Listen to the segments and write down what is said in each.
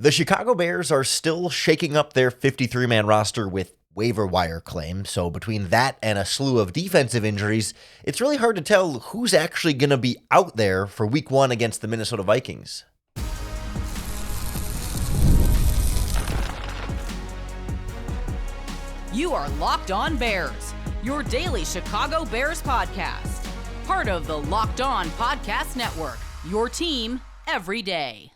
The Chicago Bears are still shaking up their 53-man roster with waiver wire claims, so between that and a slew of defensive injuries, it's really hard to tell who's actually going to be out there for Week 1 against the Minnesota Vikings. You are Locked On Bears, your daily Chicago Bears podcast. Part of the Locked On Podcast Network, your team every day.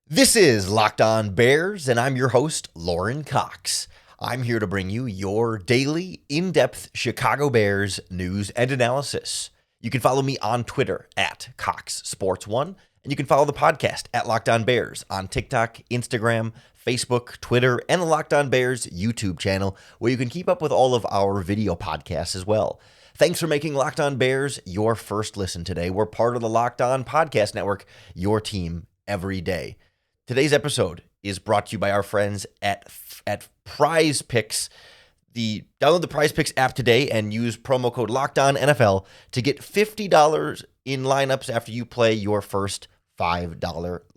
This is Locked On Bears, and I'm your host, Lauren Cox. I'm here to bring you your daily, in-depth Chicago Bears news and analysis. You can follow me on Twitter at CoxSports1, and you can follow the podcast at Locked On Bears on TikTok, Instagram, Facebook, Twitter, and the Locked On Bears YouTube channel, where you can keep up with all of our video podcasts as well. Thanks for making Locked On Bears your first listen today. We're part of the Locked On Podcast Network, your team every day. Today's episode is brought to you by our friends at PrizePicks. Download the PrizePicks app today and use promo code LOCKEDONNFL to get $50 in lineups after you play your first $5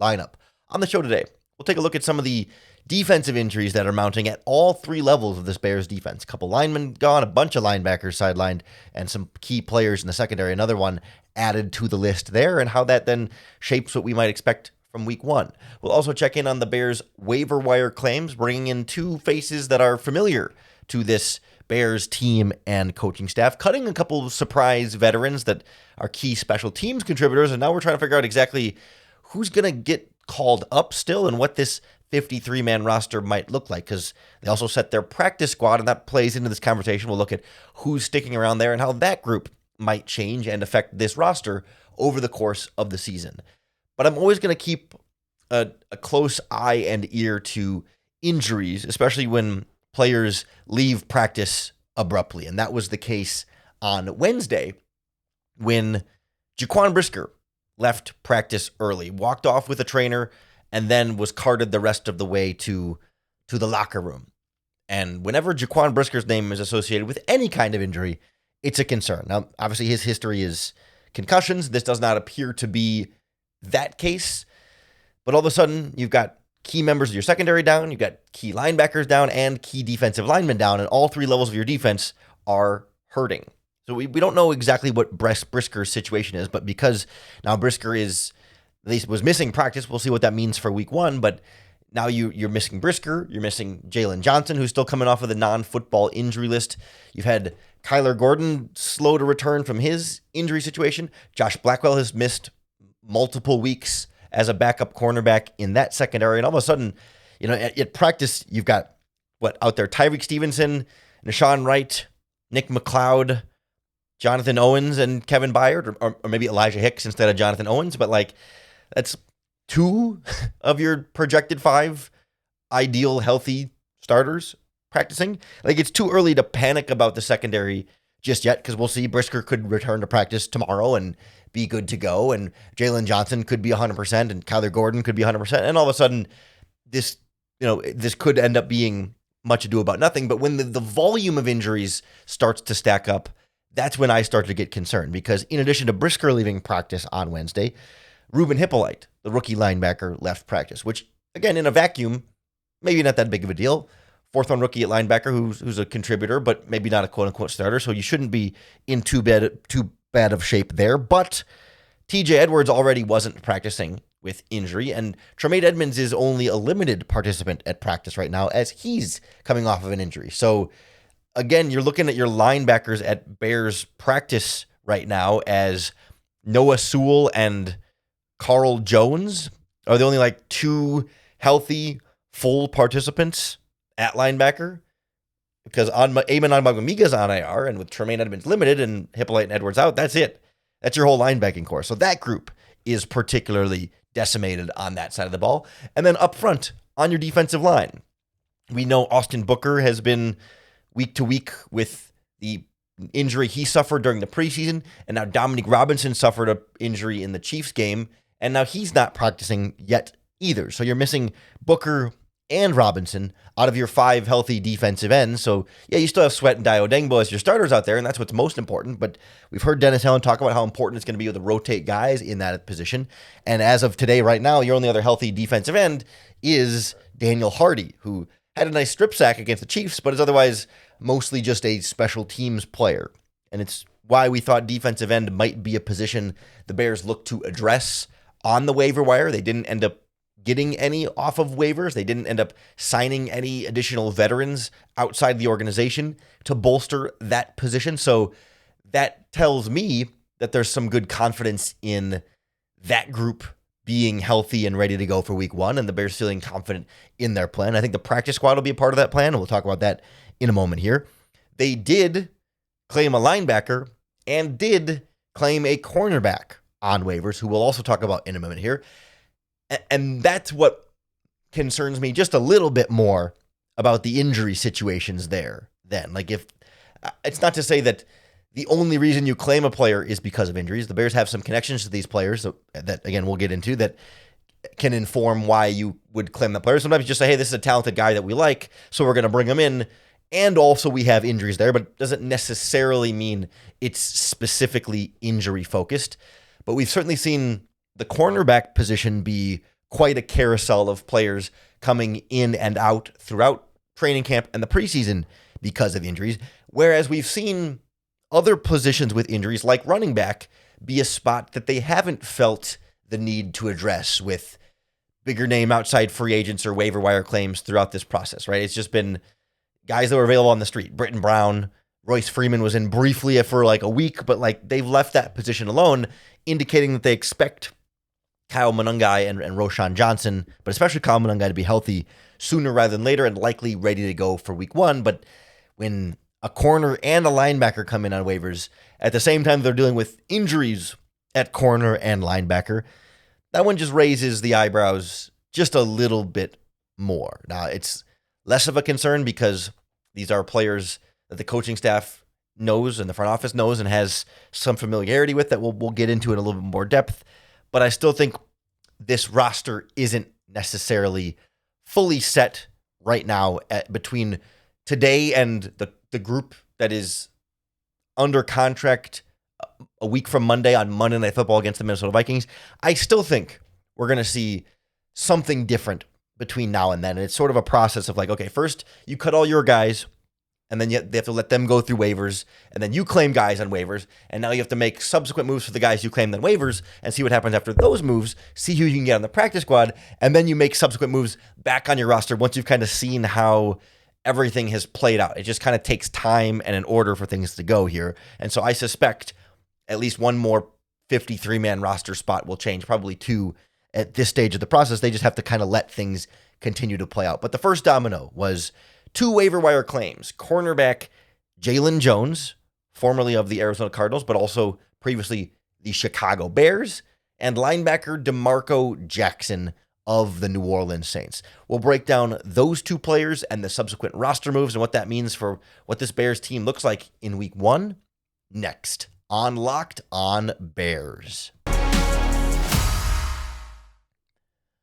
lineup. On the show today, we'll take a look at some of the defensive injuries that are mounting at all three levels of this Bears defense. A couple linemen gone, a bunch of linebackers sidelined, and some key players in the secondary. Another one added to the list there, and how that then shapes what we might expect from Week 1. We'll also check in on the Bears waiver wire claims, bringing in two faces that are familiar to this Bears team and coaching staff, cutting a couple of surprise veterans that are key special teams contributors, and now we're trying to figure out exactly who's going to get called up still and what this 53-man roster might look like, because they also set their practice squad, and that plays into this conversation. We'll look at who's sticking around there and how that group might change and affect this roster over the course of the season. But I'm always going to keep a close eye and ear to injuries, especially when players leave practice abruptly. And that was the case on Wednesday when Jaquan Brisker left practice early, walked off with a trainer, and then was carted the rest of the way to the locker room. And whenever Jaquan Brisker's name is associated with any kind of injury, it's a concern. Now, obviously, his history is concussions. This does not appear to be that case, but all of a sudden you've got key members of your secondary down, you've got key linebackers down, and key defensive linemen down, and all three levels of your defense are hurting. So we don't know exactly what Brisker's situation is, but because now Brisker was missing practice, we'll see what that means for Week 1, but now you're missing Brisker, you're missing Jalen Johnson, who's still coming off of the non-football injury list. You've had Kyler Gordon slow to return from his injury situation. Josh Blackwell has missed multiple weeks as a backup cornerback in that secondary. And all of a sudden, at practice, you've got out there, Tyreek Stevenson, Nashawn Wright, Nick McLeod, Jonathan Owens, and Kevin Byard, or maybe Elijah Hicks instead of Jonathan Owens. But that's two of your projected 5 ideal healthy starters practicing. It's too early to panic about the secondary just yet, because we'll see. Brisker could return to practice tomorrow and be good to go, and Jalen Johnson could be 100%, and Kyler Gordon could be 100%, and all of a sudden, this could end up being much ado about nothing. But when the volume of injuries starts to stack up, that's when I start to get concerned, because in addition to Brisker leaving practice on Wednesday, Ruben Hippolyte, the rookie linebacker, left practice, which, again, in a vacuum, maybe not that big of a deal. 4th-round rookie at linebacker who's a contributor, but maybe not a quote-unquote starter, so you shouldn't be in too bad of shape there. But TJ Edwards already wasn't practicing with injury, and Tremaine Edmunds is only a limited participant at practice right now as he's coming off of an injury. So, again, you're looking at your linebackers at Bears practice right now as Noah Sewell and Carl Jones are the only 2 healthy, full participants at linebacker, because Amon Ogbongbemiga's on IR, and with Tremaine Edmunds limited and Hippolyte and Edwards out, that's it. That's your whole linebacking core. So that group is particularly decimated on that side of the ball. And then up front, on your defensive line, we know Austin Booker has been week to week with the injury he suffered during the preseason, and now Dominique Robinson suffered an injury in the Chiefs game, and now he's not practicing yet either. So you're missing Booker and Robinson out of your 5 healthy defensive ends. So, yeah, you still have Sweat and Diodengbo as your starters out there, and that's what's most important. But we've heard Dennis Allen talk about how important it's going to be to rotate guys in that position. And as of today, right now, your only other healthy defensive end is Daniel Hardy, who had a nice strip sack against the Chiefs, but is otherwise mostly just a special teams player. And it's why we thought defensive end might be a position the Bears look to address on the waiver wire. They didn't end up getting any off of waivers. They didn't end up signing any additional veterans outside the organization to bolster that position. So that tells me that there's some good confidence in that group being healthy and ready to go for week 1, and the Bears feeling confident in their plan. I think the practice squad will be a part of that plan, and we'll talk about that in a moment here. They did claim a linebacker and did claim a cornerback on waivers, who we'll also talk about in a moment here. And that's what concerns me just a little bit more about the injury situations there then. Like, if it's not to say that the only reason you claim a player is because of injuries. The Bears have some connections to these players that, again, we'll get into, that can inform why you would claim that player. Sometimes you just say, hey, this is a talented guy that we like, so we're going to bring him in. And also we have injuries there, but it doesn't necessarily mean it's specifically injury focused. But we've certainly seen the cornerback position be quite a carousel of players coming in and out throughout training camp and the preseason because of injuries. Whereas we've seen other positions with injuries, like running back, be a spot that they haven't felt the need to address with bigger name outside free agents or waiver wire claims throughout this process, right? It's just been guys that were available on the street. Britton Brown, Royce Freeman was in briefly for like a week, but like they've left that position alone, indicating that they expect Kyle Monangai and Roshan Johnson, but especially Kyle Monangai, to be healthy sooner rather than later and likely ready to go for week 1. But when a corner and a linebacker come in on waivers at the same time they're dealing with injuries at corner and linebacker, that one just raises the eyebrows just a little bit more. Now, it's less of a concern because these are players that the coaching staff knows and the front office knows and has some familiarity with that we'll get into in a little bit more depth. But I still think this roster isn't necessarily fully set right now between today and the group that is under contract a week from Monday on Monday Night Football against the Minnesota Vikings. I still think we're going to see something different between now and then. And it's sort of a process of like, okay, first you cut all your guys, and then they have to let them go through waivers, and then you claim guys on waivers, and now you have to make subsequent moves for the guys you claimed on waivers and see what happens after those moves, see who you can get on the practice squad, and then you make subsequent moves back on your roster once you've kind of seen how everything has played out. It just kind of takes time and an order for things to go here. And so I suspect at least one more 53-man roster spot will change, probably 2 at this stage of the process. They just have to kind of let things continue to play out. But the first domino was 2 waiver wire claims. Cornerback Jalen Jones, formerly of the Arizona Cardinals, but also previously the Chicago Bears, and linebacker DeMarco Jackson of the New Orleans Saints. We'll break down those 2 players and the subsequent roster moves and what that means for what this Bears team looks like in week 1 next on Locked On Bears.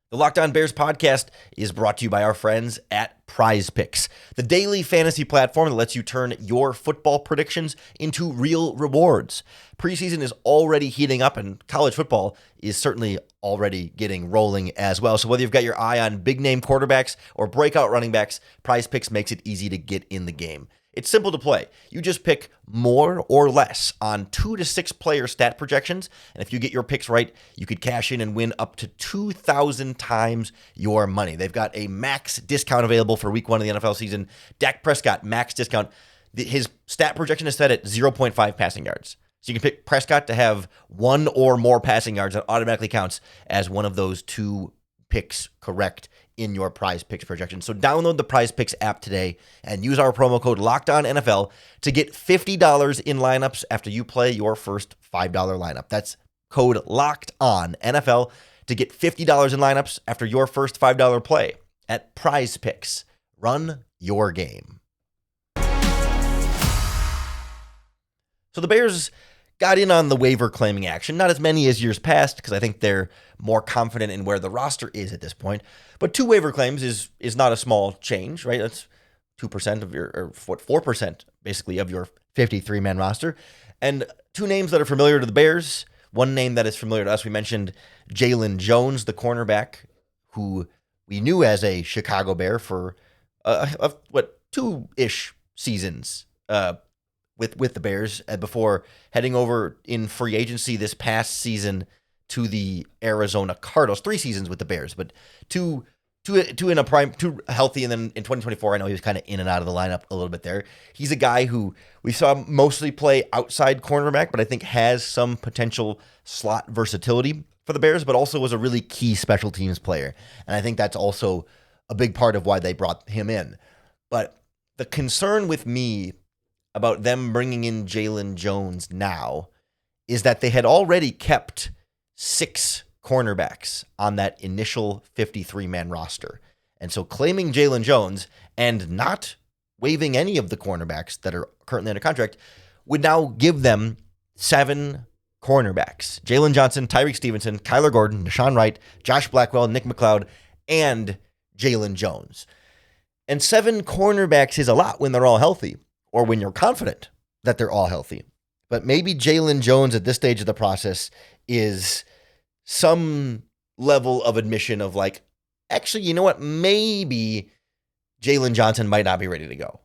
The Locked On Bears podcast is brought to you by our friends at PrizePicks, the daily fantasy platform that lets you turn your football predictions into real rewards. Preseason is already heating up, and college football is certainly already getting rolling as well. So whether you've got your eye on big-name quarterbacks or breakout running backs, PrizePicks makes it easy to get in the game. It's simple to play. You just pick more or less on 2 to 6 player stat projections, and if you get your picks right, you could cash in and win up to 2,000 times your money. They've got a max discount available for week 1 of the NFL season. Dak Prescott, max discount. His stat projection is set at 0.5 passing yards. So you can pick Prescott to have 1 or more passing yards. That automatically counts as one of those 2 picks correct in your PrizePicks projection. So download the PrizePicks app today and use our promo code LOCKEDONNFL to get $50 in lineups after you play your first $5 lineup. That's code LOCKEDONNFL to get $50 in lineups after your first $5 play at PrizePicks. Run your game. So the Bears got in on the waiver claiming action. Not as many as years past, because I think they're more confident in where the roster is at this point. But 2 waiver claims is not a small change, right? That's 2% of your, or 4% basically of your 53-man roster. And 2 names that are familiar to the Bears. One name that is familiar to us. We mentioned Jalen Jones, the cornerback, who we knew as a Chicago Bear for 2-ish seasons with the Bears before heading over in free agency this past season to the Arizona Cardinals. 3 seasons with the Bears, but two in a prime, 2 healthy, and then in 2024, I know he was kind of in and out of the lineup a little bit there. He's a guy who we saw mostly play outside cornerback, but I think has some potential slot versatility for the Bears, but also was a really key special teams player. And I think that's also a big part of why they brought him in. But the concern with me about them bringing in Jalen Jones now is that they had already kept 6 cornerbacks on that initial 53-man roster. And so claiming Jalen Jones and not waiving any of the cornerbacks that are currently under contract would now give them 7 cornerbacks. Jalen Johnson, Tyreek Stevenson, Kyler Gordon, Deshaun Wright, Josh Blackwell, Nick McLeod, and Jalen Jones. And 7 cornerbacks is a lot when they're all healthy, or when you're confident that they're all healthy. But maybe Jalen Jones at this stage of the process is some level of admission of like, actually, you know what? Maybe Jalen Johnson might not be ready to go.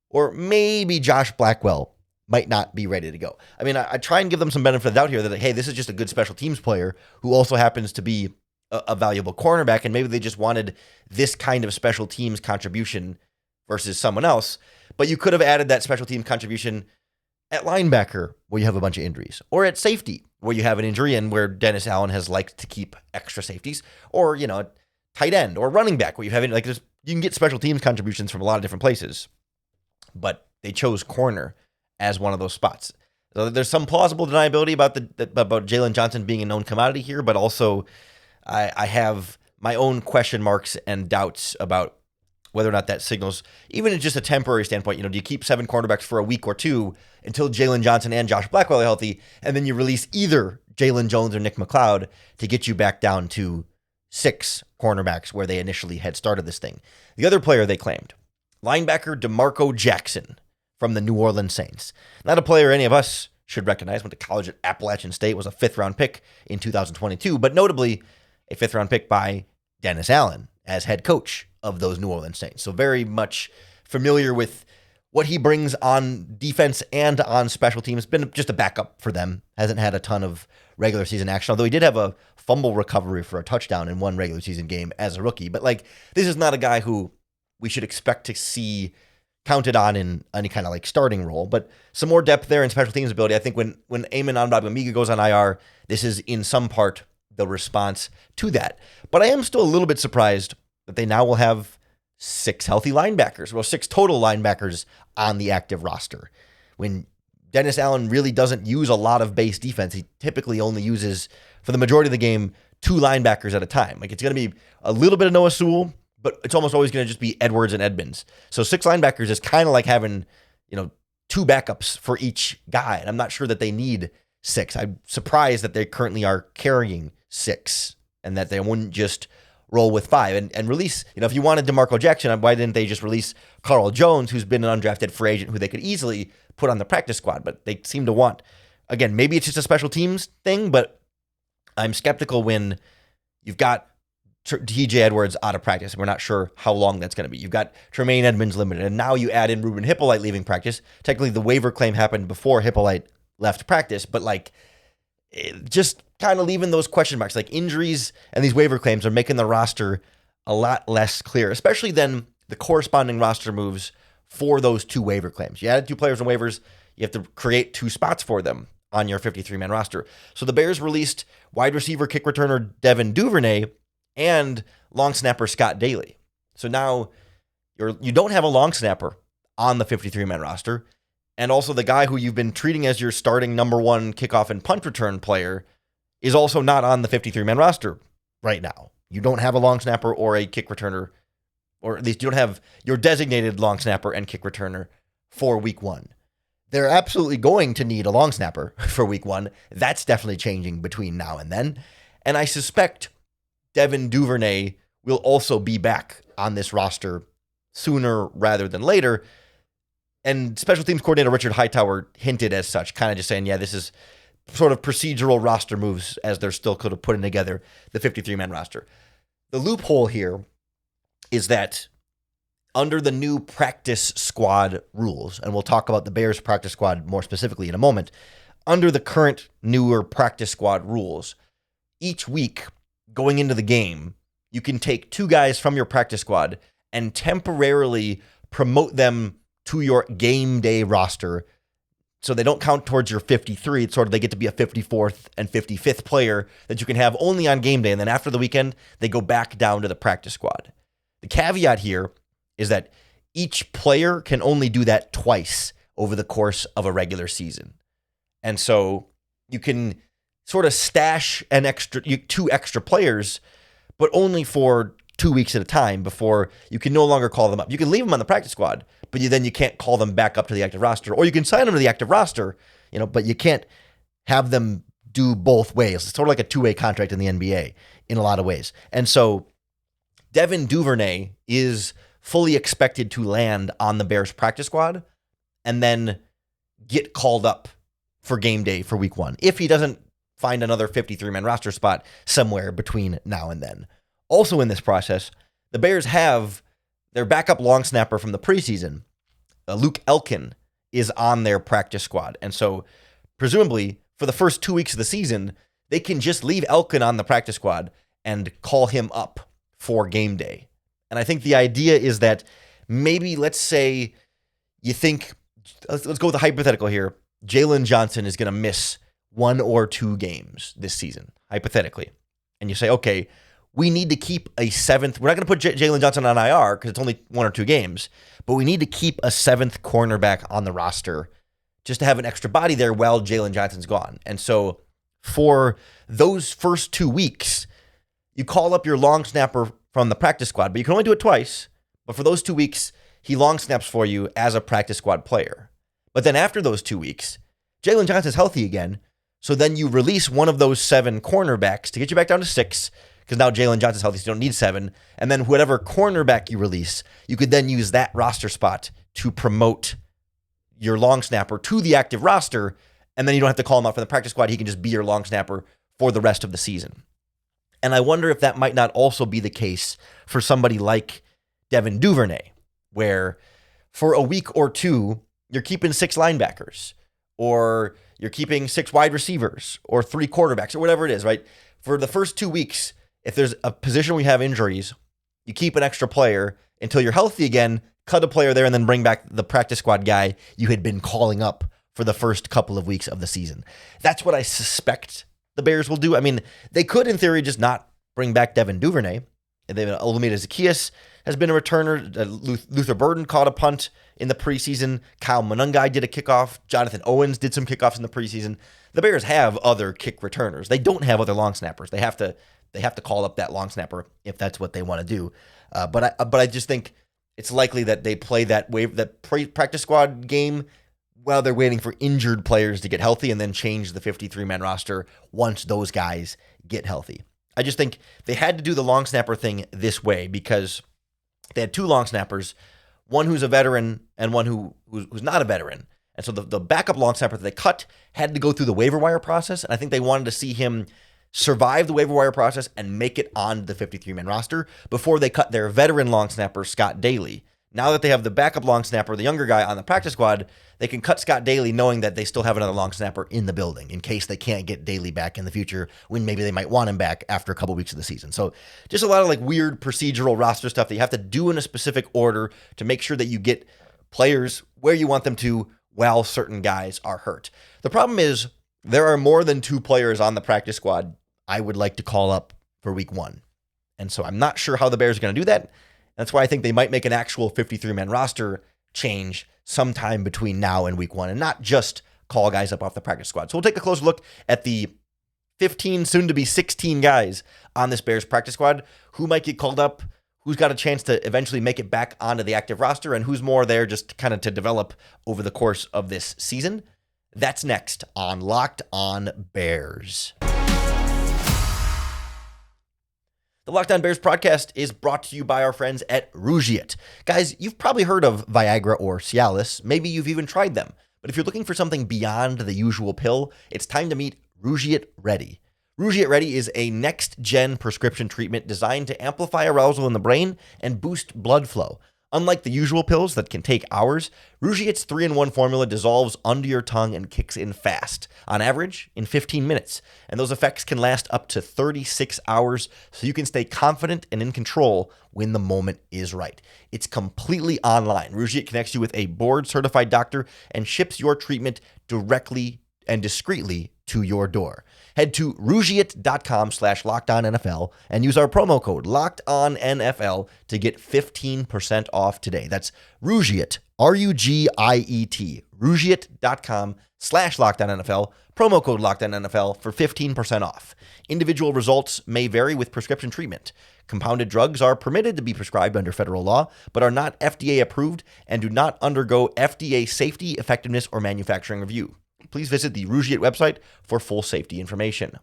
Or maybe Josh Blackwell might not be ready to go. I mean, I try and give them some benefit of the doubt here that, hey, this is just a good special teams player who also happens to be a valuable cornerback, and maybe they just wanted this kind of special teams contribution versus someone else. But you could have added that special team contribution at linebacker, where you have a bunch of injuries, or at safety, where you have an injury and where Dennis Allen has liked to keep extra safeties, or, tight end or running back, where you have you can get special teams contributions from a lot of different places. But they chose corner as one of those spots. So there's some plausible deniability about Jalen Johnson being a known commodity here, but also I have my own question marks and doubts about whether or not that signals, even in just a temporary standpoint, do you keep 7 cornerbacks for a week or 2 until Jalen Johnson and Josh Blackwell are healthy, and then you release either Jalen Jones or Nick McLeod to get you back down to 6 cornerbacks where they initially had started this thing. The other player they claimed, linebacker DeMarco Jackson from the New Orleans Saints. Not a player any of us should recognize. Went to college at Appalachian State, was a 5th-round pick in 2022, but notably a 5th-round pick by Dennis Allen as head coach of those New Orleans Saints. So very much familiar with what he brings on defense and on special teams. Been just a backup for them. Hasn't had a ton of regular season action, although he did have a fumble recovery for a touchdown in one regular season game as a rookie. But this is not a guy who we should expect to see counted on in any kind of starting role. But some more depth there in special teams ability. I think when Eamon Onbabamiga goes on IR, this is in some part the response to that. But I am still a little bit surprised that they now will have 6 healthy linebackers, 6 total linebackers on the active roster. When Dennis Allen really doesn't use a lot of base defense, he typically only uses, for the majority of the game, 2 linebackers at a time. It's going to be a little bit of Noah Sewell, but it's almost always going to just be Edwards and Edmonds. So 6 linebackers is kind of like having, 2 backups for each guy. And I'm not sure that they need 6. I'm surprised that they currently are carrying 6 and that they wouldn't just roll with 5 and release. If you wanted DeMarco Jackson, why didn't they just release Carl Jones, who's been an undrafted free agent who they could easily put on the practice squad? But they seem to want, again, maybe it's just a special teams thing, but I'm skeptical when you've got TJ Edwards out of practice. We're not sure how long that's going to be. You've got Tremaine Edmonds limited, and now you add in Ruben Hippolyte leaving practice. Technically, the waiver claim happened before Hippolyte left practice, but just kind of leaving those question marks. Injuries and these waiver claims are making the roster a lot less clear, especially than the corresponding roster moves for those 2 waiver claims. You added 2 players on waivers, you have to create 2 spots for them on your 53-man roster. So the Bears released wide receiver kick returner Devin Duvernay and long snapper Scott Daly. So now you don't have a long snapper on the 53-man roster, and also the guy who you've been treating as your starting number 1 kickoff and punt return player is also not on the 53-man roster right now. You don't have a long snapper or a kick returner, or at least you don't have your designated long snapper and kick returner for week 1. they're absolutely going to need a long snapper for week 1. That's definitely changing between now and then. And I suspect Devin Duvernay will also be back on this roster sooner rather than later. And special teams coordinator Richard Hightower hinted as such, kind of just saying, yeah, this is sort of procedural roster moves as they're still kind of putting together the 53-man roster. The loophole here is that under the new practice squad rules, and we'll talk about the Bears practice squad more specifically in a moment, under the current newer practice squad rules, each week going into the game, you can take 2 guys from your practice squad and temporarily promote them to your game day roster so they don't count towards your 53. It's sort of they get to be a 54th and 55th player that you can have only on game day, and then after the weekend, they go back down to the practice squad. The caveat here is that each player can only do that twice over the course of a regular season. And so you can sort of stash 2 extra players, but only for 2 weeks at a time before you can no longer call them up. You can leave them on the practice squad, but then you can't call them back up to the active roster. Or you can sign them to the active roster, but you can't have them do both ways. It's sort of like a 2-way contract in the NBA in a lot of ways. And so Devin Duvernay is fully expected to land on the Bears practice squad and then get called up for game day for week 1 if he doesn't find another 53-man roster spot somewhere between now and then. Also in this process, the Bears have their backup long snapper from the preseason, Luke Elkin, is on their practice squad. And so presumably for the first 2 weeks of the season, they can just leave Elkin on the practice squad and call him up for game day. And I think the idea is that maybe, let's say you think, let's go with a hypothetical here. Jalen Johnson is going to miss 1 or 2 games this season, hypothetically. And you say, okay, we need to keep a 7th. We're not going to put Jalen Johnson on IR because it's only 1 or 2 games, but we need to keep a 7th cornerback on the roster just to have an extra body there while Jalen Johnson's gone. And so for those first 2 weeks, you call up your long snapper from the practice squad, but you can only do it twice. But for those 2 weeks, he long snaps for you as a practice squad player. But then after those 2 weeks, Jalen Johnson's healthy again. So then you release one of those 7 cornerbacks to get you back down to 6, because now Jalen Johnson's healthy, so you don't need 7. And then whatever cornerback you release, you could then use that roster spot to promote your long snapper to the active roster. And then you don't have to call him out from the practice squad. He can just be your long snapper for the rest of the season. And I wonder if that might not also be the case for somebody like Devin Duvernay, where for a week or 2, you're keeping 6 linebackers, or you're keeping 6 wide receivers, or 3 quarterbacks, or whatever it is, right? For the first 2 weeks, if there's a position where you have injuries, you keep an extra player until you're healthy again, cut a player there, and then bring back the practice squad guy you had been calling up for the first couple of weeks of the season. That's what I suspect the Bears will do. I mean, they could, in theory, just not bring back Devin Duvernay. Olamide Zaccheaus has been a returner. Luther Burden caught a punt in the preseason. Kyle Monangai did a kickoff. Jonathan Owens did some kickoffs in the preseason. The Bears have other kick returners. They don't have other long snappers. They have to call up that long snapper if that's what they want to do. But I just think it's likely that they play that practice squad game while they're waiting for injured players to get healthy, and then change the 53-man roster once those guys get healthy. I just think they had to do the long snapper thing this way because they had 2 long snappers, one who's a veteran and one who's not a veteran. And so the backup long snapper that they cut had to go through the waiver wire process, and I think they wanted to see him survive the waiver wire process and make it on the 53-man roster before they cut their veteran long snapper, Scott Daly. Now that they have the backup long snapper, the younger guy on the practice squad, they can cut Scott Daly knowing that they still have another long snapper in the building in case they can't get Daly back in the future when maybe they might want him back after a couple weeks of the season. So just a lot of like weird procedural roster stuff that you have to do in a specific order to make sure that you get players where you want them to while certain guys are hurt. The problem is there are more than 2 players on the practice squad I would like to call up for week 1. And so I'm not sure how the Bears are going to do that. That's why I think they might make an actual 53-man roster change sometime between now and week 1 and not just call guys up off the practice squad. So we'll take a closer look at the 15, soon to be 16 guys on this Bears practice squad who might get called up, who's got a chance to eventually make it back onto the active roster, and who's more there just kind of to develop over the course of this season. That's next on Locked On Bears. The Locked On Bears podcast is brought to you by our friends at Rugiet. Guys, you've probably heard of Viagra or Cialis. Maybe you've even tried them. But if you're looking for something beyond the usual pill, it's time to meet Rugiet Ready. Rugiet Ready is a next-gen prescription treatment designed to amplify arousal in the brain and boost blood flow. Unlike the usual pills that can take hours, Rugiet's 3-in-1 formula dissolves under your tongue and kicks in fast, on average in 15 minutes. And those effects can last up to 36 hours, so you can stay confident and in control when the moment is right. It's completely online. Rugiet connects you with a board-certified doctor and ships your treatment directly and discreetly to your door. Head to Rugiet.com/LockedOnNFL and use our promo code LockedOnNFL to get 15% off today. That's Rugiet, Rugiet, Rugiet.com/LockedOnNFL, promo code LockedOnNFL for 15% off. Individual results may vary with prescription treatment. Compounded drugs are permitted to be prescribed under federal law, but are not FDA approved and do not undergo FDA safety, effectiveness, or manufacturing review. Please visit the Rugiet website for full safety information.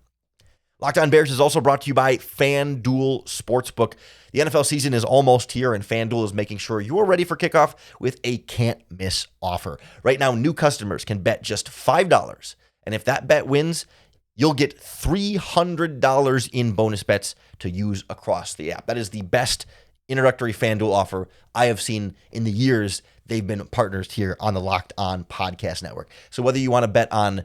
Locked On Bears is also brought to you by FanDuel Sportsbook. The NFL season is almost here, and FanDuel is making sure you're ready for kickoff with a can't-miss offer. Right now, new customers can bet just $5, and if that bet wins, you'll get $300 in bonus bets to use across the app. That is the best introductory FanDuel offer I have seen in the years they've been partners here on the Locked On Podcast Network. So whether you want to bet on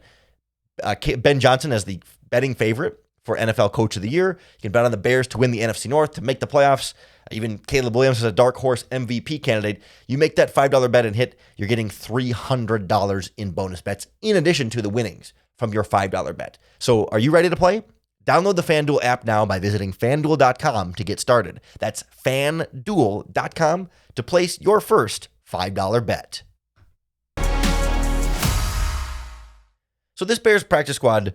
Ben Johnson as the betting favorite for NFL Coach of the Year, you can bet on the Bears to win the NFC North, to make the playoffs, even Caleb Williams as a dark horse MVP candidate. You make that $5 bet and hit, you're getting $300 in bonus bets in addition to the winnings from your $5 bet. So are you ready to play? Download the FanDuel app now by visiting FanDuel.com to get started. That's FanDuel.com to place your first $5 bet. So this Bears practice squad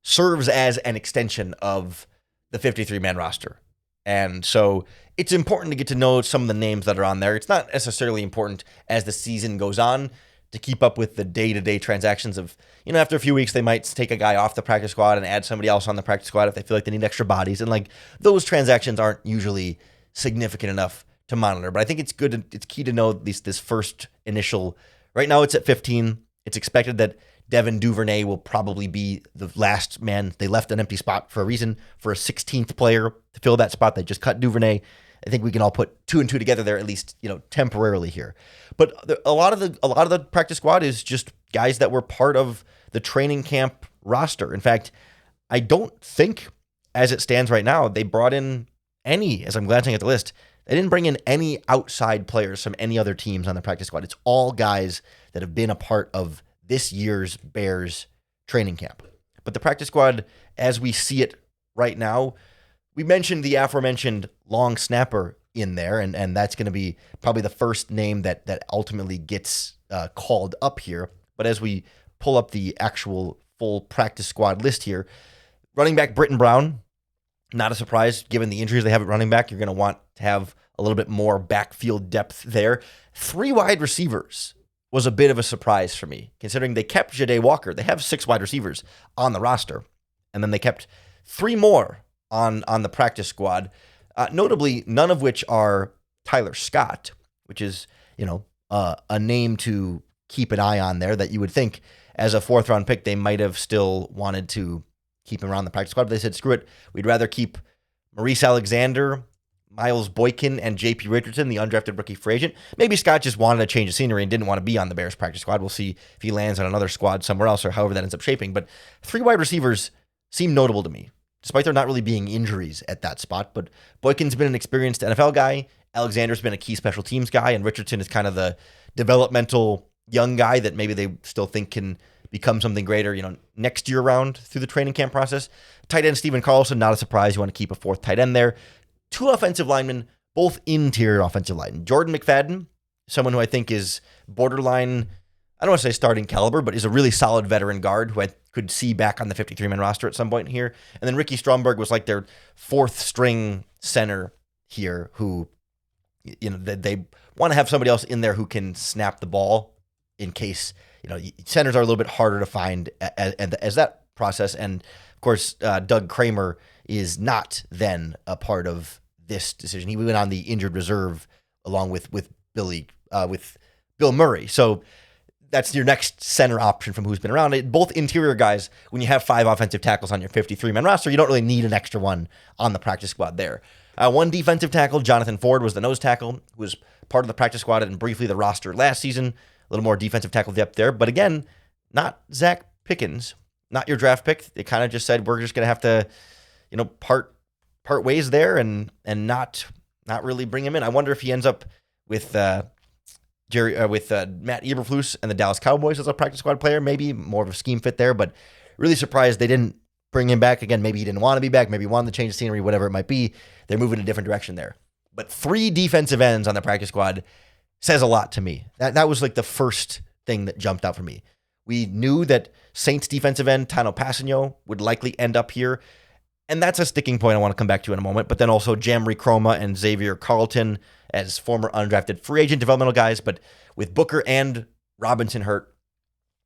serves as an extension of the 53-man roster. And so it's important to get to know some of the names that are on there. It's not necessarily important as the season goes on to keep up with the day-to-day transactions of, after a few weeks, they might take a guy off the practice squad and add somebody else on the practice squad if they feel like they need extra bodies. And those transactions aren't usually significant enough to monitor. But I think it's good. It's key to know this first initial. Right now it's at 15. It's expected that Devin Duvernay will probably be the last man. They left an empty spot for a reason, for a 16th player to fill that spot. They just cut Duvernay. I think we can all put 2 and 2 together there, at least, temporarily here. But a lot of the practice squad is just guys that were part of the training camp roster. In fact, I don't think, as it stands right now, they brought in any, as I'm glancing at the list, they didn't bring in any outside players from any other teams on the practice squad. It's all guys that have been a part of this year's Bears training camp. But the practice squad, as we see it right now, we mentioned the aforementioned long snapper in there, and that's going to be probably the first name that ultimately gets called up here. But as we pull up the actual full practice squad list here, running back Britton Brown, not a surprise given the injuries they have at running back. You're going to want to have a little bit more backfield depth there. 3 wide receivers was a bit of a surprise for me, considering they kept Ja'Day Walker. They have 6 wide receivers on the roster, and then they kept 3 more on the practice squad, notably none of which are Tyler Scott, which is, a name to keep an eye on there that you would think as a 4th-round pick they might have still wanted to keep him around the practice squad. But they said, screw it, we'd rather keep Maurice Alexander, Miles Boykin, and J.P. Richardson, the undrafted rookie free agent. Maybe Scott just wanted a change of scenery and didn't want to be on the Bears practice squad. We'll see if he lands on another squad somewhere else or however that ends up shaping. But 3 wide receivers seem notable to me, despite there not really being injuries at that spot. But Boykin's been an experienced NFL guy. Alexander's been a key special teams guy, and Richardson is kind of the developmental young guy that maybe they still think can become something greater, next year around through the training camp process. Tight end Steven Carlson, not a surprise. You want to keep a 4th tight end there. 2 offensive linemen, both interior offensive linemen. Jordan McFadden, someone who I think is borderline, I don't want to say starting caliber, but is a really solid veteran guard who I could see back on the 53-man roster at some point here. And then Ricky Stromberg was like their 4th string center here, who they want to have somebody else in there who can snap the ball in case, centers are a little bit harder to find as that process. And of course, Doug Kramer is not then a part of this decision. He went on the injured reserve along with Bill Murray. So that's your next center option from who's been around. Both interior guys, when you have 5 offensive tackles on your 53-man roster, you don't really need an extra one on the practice squad there. One defensive tackle, Jonathan Ford, was the nose tackle, who was part of the practice squad and briefly the roster last season. A little more defensive tackle depth there. But again, not Zach Pickens, not your draft pick. They kind of just said, we're just going to have to, part ways there and not really bring him in. I wonder if he ends up with Matt Eberflus and the Dallas Cowboys as a practice squad player, maybe more of a scheme fit there, but really surprised they didn't bring him back. Again, maybe he didn't want to be back, maybe he wanted to change the scenery, whatever it might be. They're moving in a different direction there. But 3 defensive ends on the practice squad says a lot to me. That was like the first thing that jumped out for me. We knew that Saints defensive end Tano Passanio would likely end up here, and that's a sticking point I want to come back to in a moment. But then also Jamri Croma and Xavier Carlton as former undrafted free agent developmental guys. But with Booker and Robinson hurt,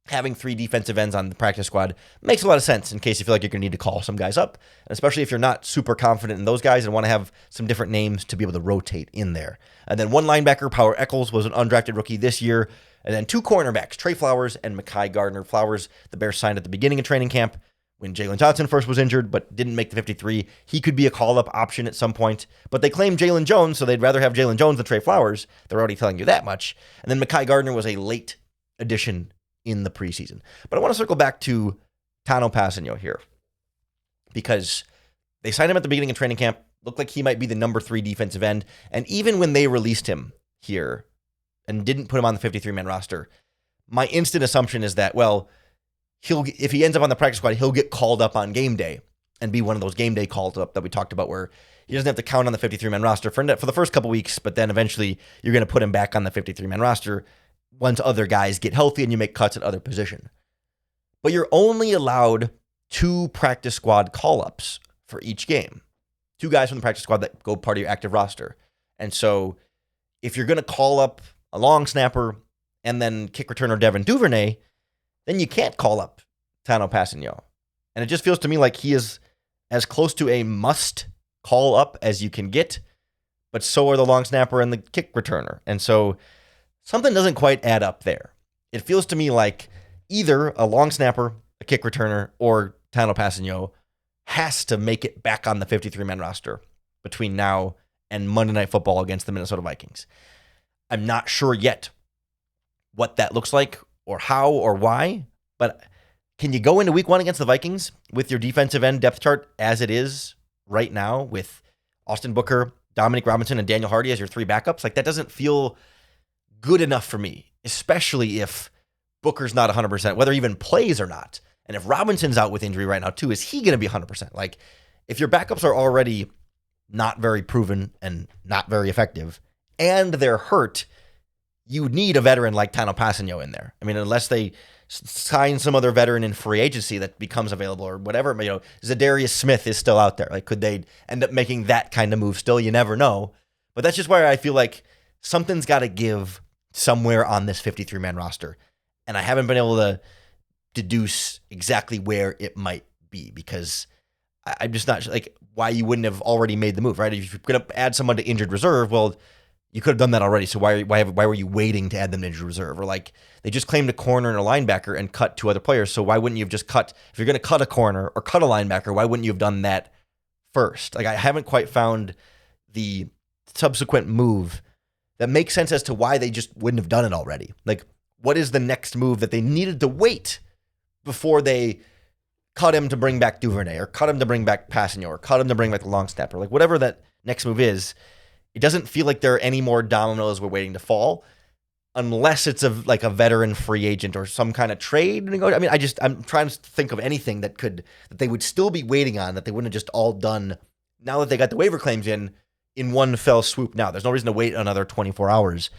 having 3 defensive ends on the practice squad makes a lot of sense in case you feel like you're going to need to call some guys up, and especially if you're not super confident in those guys and want to have some different names to be able to rotate in there. And then 1 linebacker, Power Echols, was an undrafted rookie this year. And then 2 cornerbacks, Trey Flowers and Mekhi Gardner. Flowers, the Bears signed at the beginning of training camp when Jalen Johnson first was injured, but didn't make the 53. He could be a call-up option at some point. But they claim Jalen Jones, so they'd rather have Jalen Jones than Trey Flowers. They're already telling you that much. And then Mekhi Gardner was a late addition in the preseason. But I want to circle back to Tano Passanio here, because they signed him at the beginning of training camp, looked like he might be the number 3 defensive end, and even when they released him here and didn't put him on the 53-man roster, my instant assumption is that, well, if he ends up on the practice squad, he'll get called up on game day and be one of those game day called up that we talked about, where he doesn't have to count on the 53-man roster for the first couple weeks, but then eventually you're going to put him back on the 53-man roster once other guys get healthy and you make cuts at other position. But you're only allowed 2 practice squad call-ups for each game. 2 guys from the practice squad that go part of your active roster. And so if you're going to call up a long snapper and then kick returner Devin Duvernay, then you can't call up Tano Passanio. And it just feels to me like he is as close to a must call up as you can get, but so are the long snapper and the kick returner. And so something doesn't quite add up there. It feels to me like either a long snapper, a kick returner, or Tano Passanio has to make it back on the 53-man roster between now and Monday Night Football against the Minnesota Vikings. I'm not sure yet what that looks like or how or why, but can you go into week 1 against the Vikings with your defensive end depth chart as it is right now with Austin Booker, Dominic Robinson, and Daniel Hardy as your 3 backups? Like, that doesn't feel good enough for me, especially if Booker's not 100%, whether he even plays or not. And if Robinson's out with injury right now too, is he going to be 100%? Like, if your backups are already not very proven and not very effective, and they're hurt, you need a veteran like Tano Passanio in there. I mean, unless they sign some other veteran in free agency that becomes available or whatever, Zadarius Smith is still out there. Like, could they end up making that kind of move still? You never know. But that's just where I feel like something's got to give somewhere on this 53-man roster. And I haven't been able to deduce exactly where it might be, because I'm just not sure, like, why you wouldn't have already made the move, right? If you're going to add someone to injured reserve, well, you could have done that already. So why were you waiting to add them to injured reserve? Or like, they just claimed a corner and a linebacker and cut 2 other players. So why wouldn't you have just cut, if you're going to cut a corner or cut a linebacker, why wouldn't you have done that first? Like, I haven't quite found the subsequent move that makes sense as to why they just wouldn't have done it already. Like, what is the next move that they needed to wait before they cut him to bring back Duvernay, or cut him to bring back Passanio, or cut him to bring back the long snapper? Like, whatever that next move is, it doesn't feel like there are any more dominoes we're waiting to fall, unless it's a veteran free agent or some kind of trade. I mean, I'm trying to think of anything that they would still be waiting on, that they wouldn't have just all done now that they got the waiver claims in one fell swoop. Now there's no reason to wait another 24 hours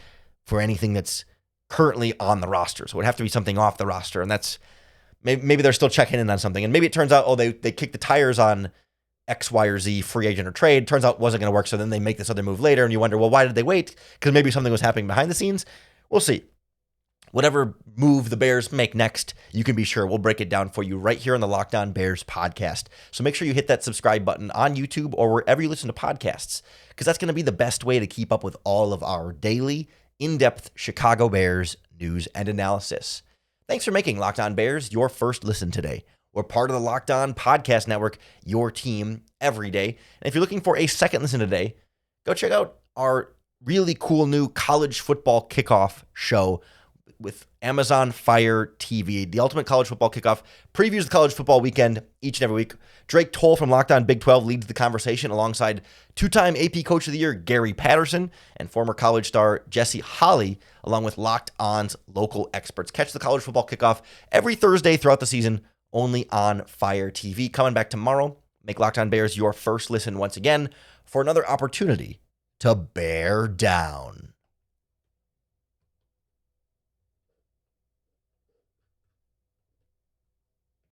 for anything that's currently on the roster. So it would have to be something off the roster, and that's maybe they're still checking in on something, and maybe it turns out, they kicked the tires on X, Y, or Z free agent or trade. Turns out it wasn't going to work, so then they make this other move later, and you wonder, well, why did they wait? Because maybe something was happening behind the scenes. We'll see. Whatever move the Bears make next, you can be sure we'll break it down for you right here on the Locked On Bears podcast. So make sure you hit that subscribe button on YouTube or wherever you listen to podcasts, because that's going to be the best way to keep up with all of our daily, in-depth Chicago Bears news and analysis. Thanks for making Locked On Bears your first listen today. We're part of the Locked On Podcast Network, your team every day. And if you're looking for a second listen today, go check out our really cool new college football kickoff show with Amazon Fire TV. The ultimate college football kickoff previews the college football weekend each and every week. Drake Toll from Locked On Big 12 leads the conversation alongside two-time AP Coach of the Year Gary Patterson and former college star Jesse Holley, along with Locked On's local experts. Catch the college football kickoff every Thursday throughout the season, only on Fire TV. Coming back tomorrow, make Locked On Bears your first listen once again for another opportunity to bear down.